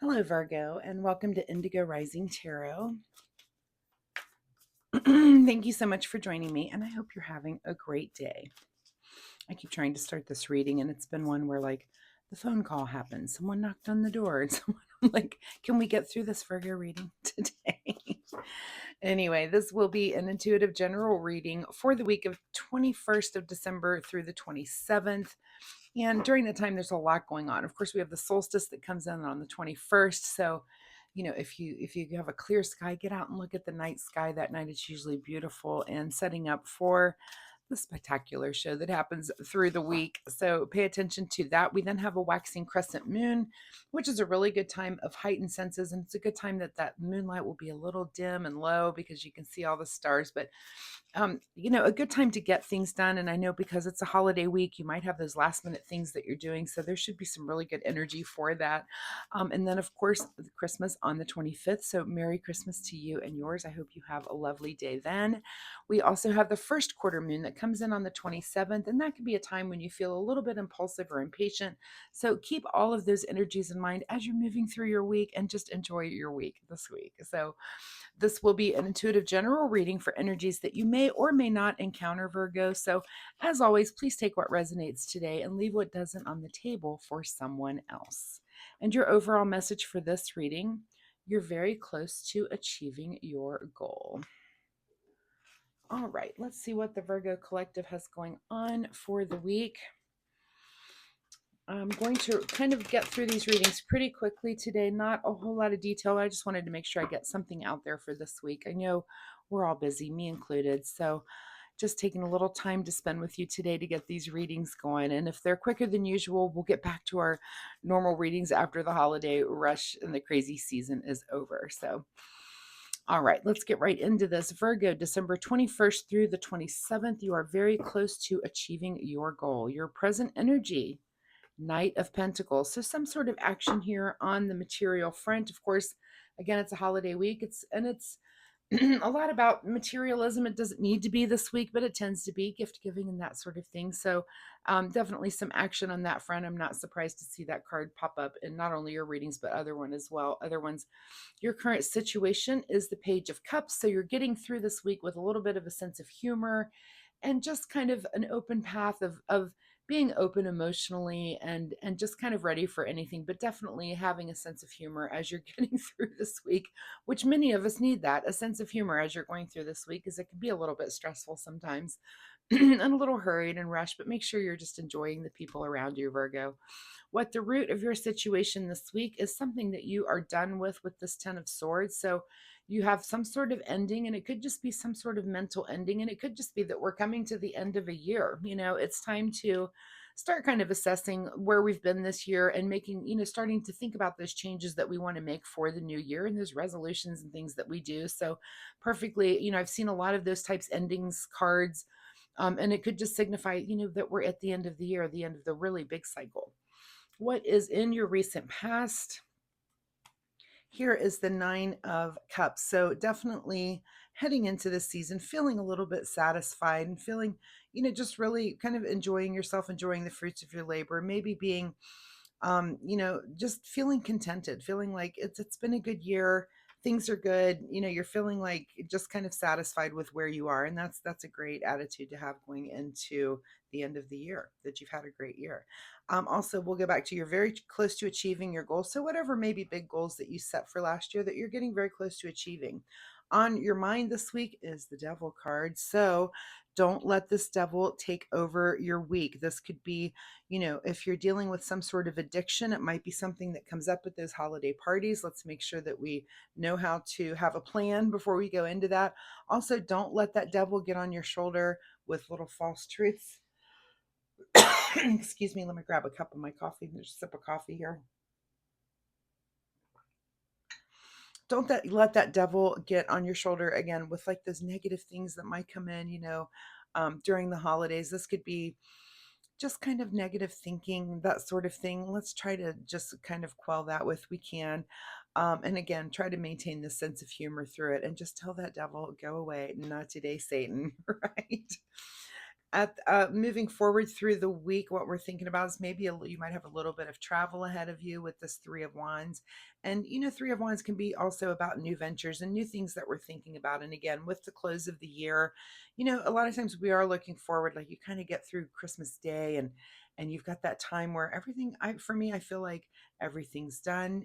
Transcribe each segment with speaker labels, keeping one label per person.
Speaker 1: Hello, Virgo, and welcome to Indigo Rising Tarot. Thank you so much for joining me, and I hope you're having a great day. I keep trying to start this reading, and it's been one where, like, the phone call happened. Someone knocked on the door, and I'm like, can we get through this Virgo reading today? Anyway, this will be an intuitive general reading for the week of 21st of December through the 27th. And during that time, there's a lot going on. Of course, we have the solstice that comes in on the 21st. So, if you have a clear sky, get out and look at the night sky that night. It's usually beautiful and setting up for the spectacular show that happens through the week. So pay attention to that. We then have a waxing crescent moon, which is a really good time of heightened senses. And it's a good time that moonlight will be a little dim and low because you can see all the stars. But a good time to get things done. And I know because it's a holiday week, you might have those last minute things that you're doing. So there should be some really good energy for that. And then, of course, Christmas on the 25th. So Merry Christmas to you and yours. I hope you have a lovely day then. We also have the first quarter moon that comes in on the 27th. And that can be a time when you feel a little bit impulsive or impatient. So keep all of those energies in mind as you're moving through your week and just enjoy your week this week. So this will be an intuitive general reading for energies that you may or may not encounter, Virgo. So, as always, please take what resonates today and leave what doesn't on the table for someone else. And your overall message for this reading: you're very close to achieving your goal. All right, let's see what the Virgo Collective has going on for the week. I'm going to kind of get through these readings pretty quickly today. Not a whole lot of detail. I just wanted to make sure I get something out there for this week. I know we're all busy, me included. So just taking a little time to spend with you today to get these readings going. And if they're quicker than usual, we'll get back to our normal readings after the holiday rush and the crazy season is over. So, all right, let's get right into this. Virgo, December 21st through the 27th, you are very close to achieving your goal. Your present energy: Knight of Pentacles. So some sort of action here on the material front. Of course, again, it's a holiday week. It's a lot about materialism. It doesn't need to be this week, but it tends to be gift giving and that sort of thing. So definitely some action on that front. I'm not surprised to see that card pop up in not only your readings, but other ones. Your current situation is the Page of Cups. So you're getting through this week with a little bit of a sense of humor and just kind of an open path of being open emotionally and just kind of ready for anything, but definitely having a sense of humor as you're getting through this week, which many of us need, that a sense of humor as you're going through this week, because it can be a little bit stressful sometimes and a little hurried and rushed. But make sure you're just enjoying the people around you, Virgo. What the root of your situation this week is something that you are done with this 10 of Swords. So you have some sort of ending, and it could just be some sort of mental ending, and it could just be that we're coming to the end of a year. It's time to start kind of assessing where we've been this year and making, starting to think about those changes that we want to make for the new year and those resolutions and things that we do. So perfectly, I've seen a lot of those types endings cards. And it could just signify, that we're at the end of the year, the end of the really big cycle. What is in your recent past? Here is the Nine of Cups. So definitely heading into this season, feeling a little bit satisfied and feeling, just really kind of enjoying yourself, enjoying the fruits of your labor, maybe being, just feeling contented, feeling like it's been a good year. Things are good. You're feeling like just kind of satisfied with where you are. And that's a great attitude to have going into the end of the year, that you've had a great year. Also, we'll go back to you're very close to achieving your goals. So whatever maybe big goals that you set for last year that you're getting very close to achieving. On your mind this week is the Devil card. So don't let this devil take over your week. This could be, if you're dealing with some sort of addiction, it might be something that comes up at those holiday parties. Let's make sure that we know how to have a plan before we go into that. Also, don't let that devil get on your shoulder with little false truths. Excuse me, let me grab a cup of my coffee. There's a sip of coffee here. Don't let that devil get on your shoulder again with like those negative things that might come in, during the holidays. This could be just kind of negative thinking, that sort of thing. Let's try to just kind of quell that with we can. And again, try to maintain the sense of humor through it and just tell that devil, go away, not today, Satan, right? At moving forward through the week, what we're thinking about is maybe you might have a little bit of travel ahead of you with this Three of Wands. And Three of Wands can be also about new ventures and new things that we're thinking about. And again, with the close of the year, a lot of times we are looking forward, like you kind of get through Christmas Day, and you've got that time where everything, for me, I feel like everything's done.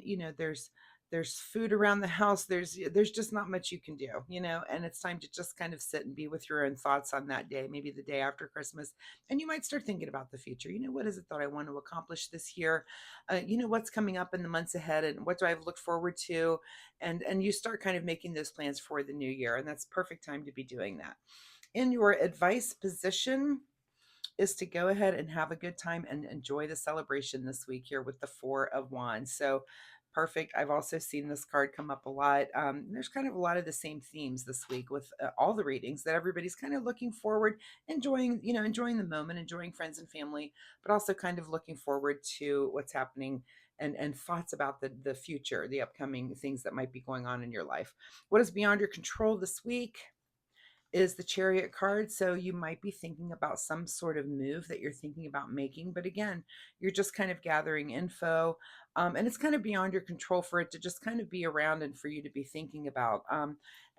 Speaker 1: There's food around the house. There's just not much you can do, and it's time to just kind of sit and be with your own thoughts on that day, maybe the day after Christmas. And you might start thinking about the future. What is it that I want to accomplish this year? What's coming up in the months ahead, and what do I look forward to? And you start kind of making those plans for the new year, and that's perfect time to be doing that. In your advice position is to go ahead and have a good time and enjoy the celebration this week here with the Four of Wands. So perfect. I've also seen this card come up a lot. There's kind of a lot of the same themes this week with all the readings, that everybody's kind of looking forward, enjoying the moment, enjoying friends and family, but also kind of looking forward to what's happening, and thoughts about the future, the upcoming things that might be going on in your life. What is beyond your control this week is the Chariot card. So you might be thinking about some sort of move that you're thinking about making. But again, you're just kind of gathering info. And it's kind of beyond your control for it to just kind of be around and for you to be thinking about.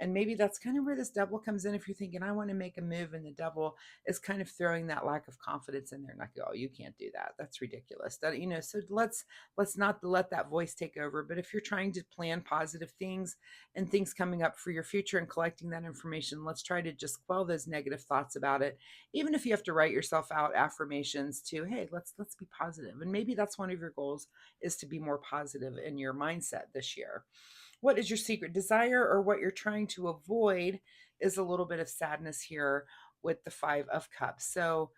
Speaker 1: And maybe that's kind of where this Devil comes in. If you're thinking, I want to make a move, and the Devil is kind of throwing that lack of confidence in there. Like, oh, you can't do that. That's ridiculous. So let's not let that voice take over. But if you're trying to plan positive things and things coming up for your future and collecting that information, let's try to just quell those negative thoughts about it. Even if you have to write yourself out affirmations to, hey, let's be positive. And maybe that's one of your goals, is to be more positive in your mindset this year. What is your secret desire, or what you're trying to avoid, is a little bit of sadness here with the Five of Cups. So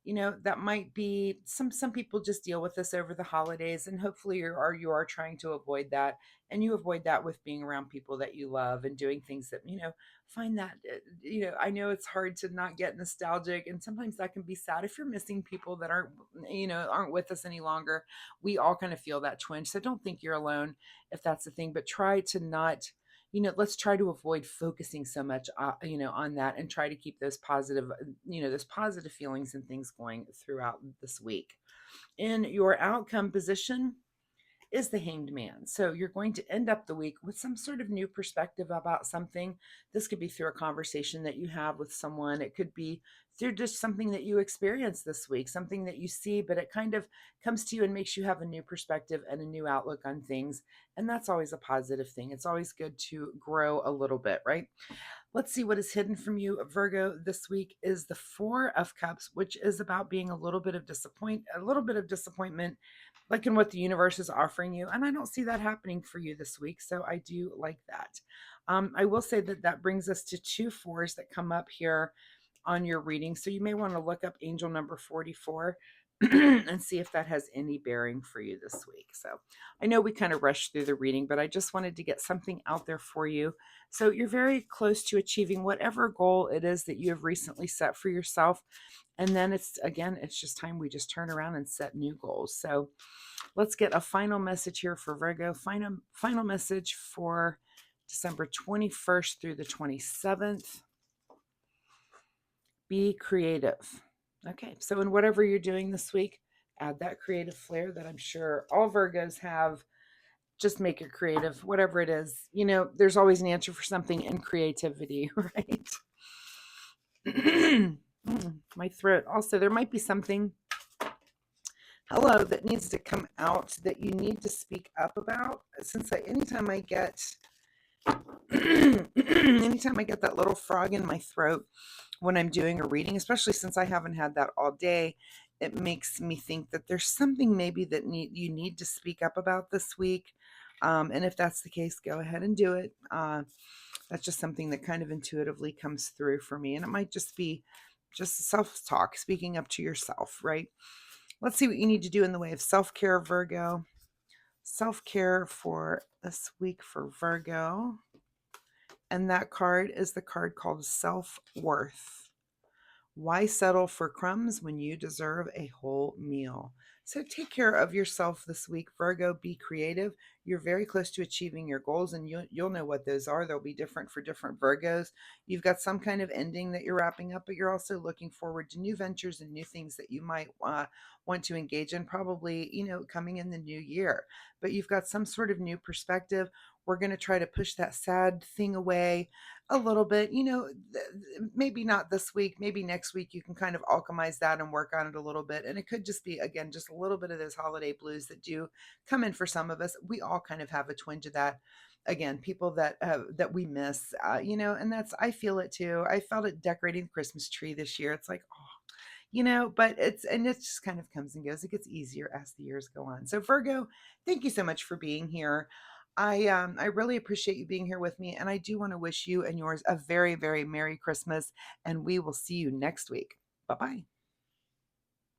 Speaker 1: that might be some people just deal with this over the holidays, and hopefully you are trying to avoid that, and you avoid that with being around people that you love and doing things that find that I know it's hard to not get nostalgic, and sometimes that can be sad if you're missing people that aren't with us any longer. We all kind of feel that twinge, so don't think you're alone if that's the thing, but try to not, let's try to avoid focusing so much on that, and try to keep those positive feelings and things going throughout this week. In your outcome position is the Hanged Man. So you're going to end up the week with some sort of new perspective about something. This could be through a conversation that you have with someone. It could be through just something that you experienced this week, something that you see, but it kind of comes to you and makes you have a new perspective and a new outlook on things. And that's always a positive thing. It's always good to grow a little bit, right? Let's see what is hidden from you, Virgo, this week is the Four of Cups, which is about being a little bit of disappointment, like in what the universe is offering you. And I don't see that happening for you this week, so I do like that. I will say that brings us to two fours that come up here on your reading. So you may want to look up angel number 44 and see if that has any bearing for you this week. So I know we kind of rushed through the reading, but I just wanted to get something out there for you. So you're very close to achieving whatever goal it is that you have recently set for yourself. And then it's just time we just turn around and set new goals. So let's get a final message here for Virgo. Final message for December 21st through the 27th. Be creative. Okay, so in whatever you're doing this week, add that creative flair that I'm sure all Virgos have. Just make it creative, whatever it is. There's always an answer for something in creativity, right? My throat. Also, there might be something, that needs to come out that you need to speak up about. Since anytime I get that little frog in my throat when I'm doing a reading, especially since I haven't had that all day, it makes me think that there's something maybe that you need to speak up about this week. And if that's the case, go ahead and do it. That's just something that kind of intuitively comes through for me. And it might just be just self-talk, speaking up to yourself, right? Let's see what you need to do in the way of self-care, Virgo. Self-care for this week for Virgo. And that card is the card called Self-Worth. Why settle for crumbs when you deserve a whole meal? So take care of yourself this week, Virgo. Be creative. You're very close to achieving your goals, and you'll know what those are. They'll be different for different Virgos. You've got some kind of ending that you're wrapping up, but you're also looking forward to new ventures and new things that you might want to engage in, probably, coming in the new year. But you've got some sort of new perspective. We're going to try to push that sad thing away a little bit. Maybe not this week, maybe next week you can kind of alchemize that and work on it a little bit. And it could just be, again, just a little bit of those holiday blues that do come in for some of us. We all kind of have a twinge of that. Again, people that we miss, and that's, I feel it too. I felt it decorating the Christmas tree this year. It's like, oh, but it just kind of comes and goes. It gets easier as the years go on. So Virgo, thank you so much for being here. I really appreciate you being here with me, and I do want to wish you and yours a very, very Merry Christmas, and we will see you next week. Bye bye.